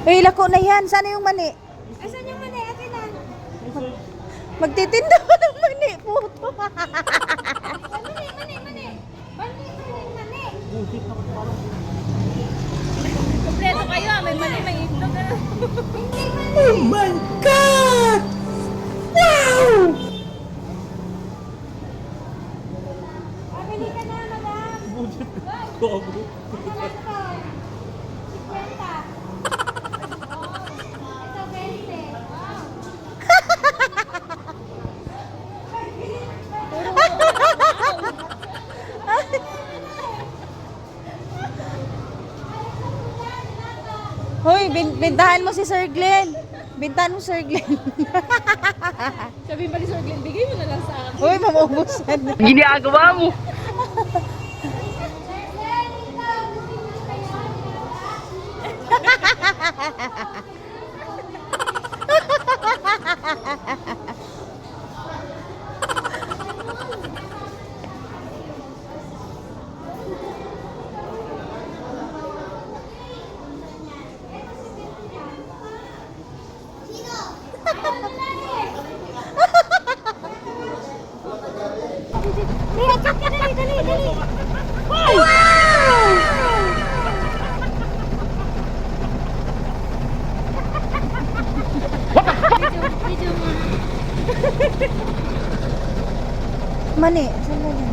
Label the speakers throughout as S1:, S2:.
S1: Eh, lako na yan. Sana yung mani?
S2: Asan yung mani? Akin na.
S1: Magtitinda ko ng mani. Puto.
S2: Mani, mani, mani. Mani, mani, mani. Kompleto kayo. May mani, may itlog. Hindi mani.
S1: Oh my God! Wow!
S2: Pabili ka na, madam.
S3: Gogo.
S2: Ano lang to? 50. Ito, 20. Wow.
S1: Hoy, bintahan mo si Sir Glenn. Bintahan mo Sir Glenn.
S2: Sabi ba ni Sir Glenn, bigay mo na lang sa akin.
S1: Hoy, mamaubusan.
S3: Ginagawa mo.
S2: Lihat, chat ka, dali, dali, dali. Video mo.
S1: Mani, saan ba yan?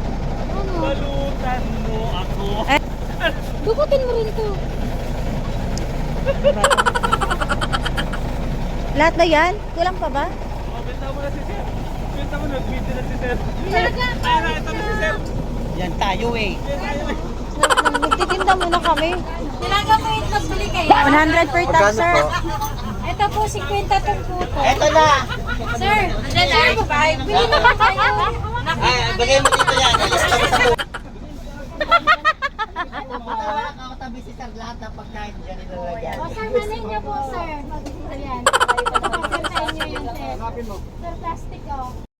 S2: Ano?
S3: Balutan mo ako.
S2: Dukutin mo rin to.
S1: Lahat na yan? Kulang pa ba?
S3: Oh, benta mo na si Sir. Benta mo na. Benta na si Sir.
S2: Talaga?
S3: Ayun na, ito na si Sir.
S4: Yan tayo eh.
S1: Magtitinda muna kami.
S2: Talaga mo itlog, bili kayo.
S1: 100 per tub, sir.
S2: Ito po, 50 itong puto.
S4: Eto na.
S2: Sir, sir, bili na ba kayo?
S4: Ay, bagay mo dito yan. Nakakatabi si Sir lahat ng pagkain dyan nilalagyan.
S2: O, sir, manin niyo po, sir. Ayan. Ito po, sir, sa inyo yun, sir. Sir, plastic, oh.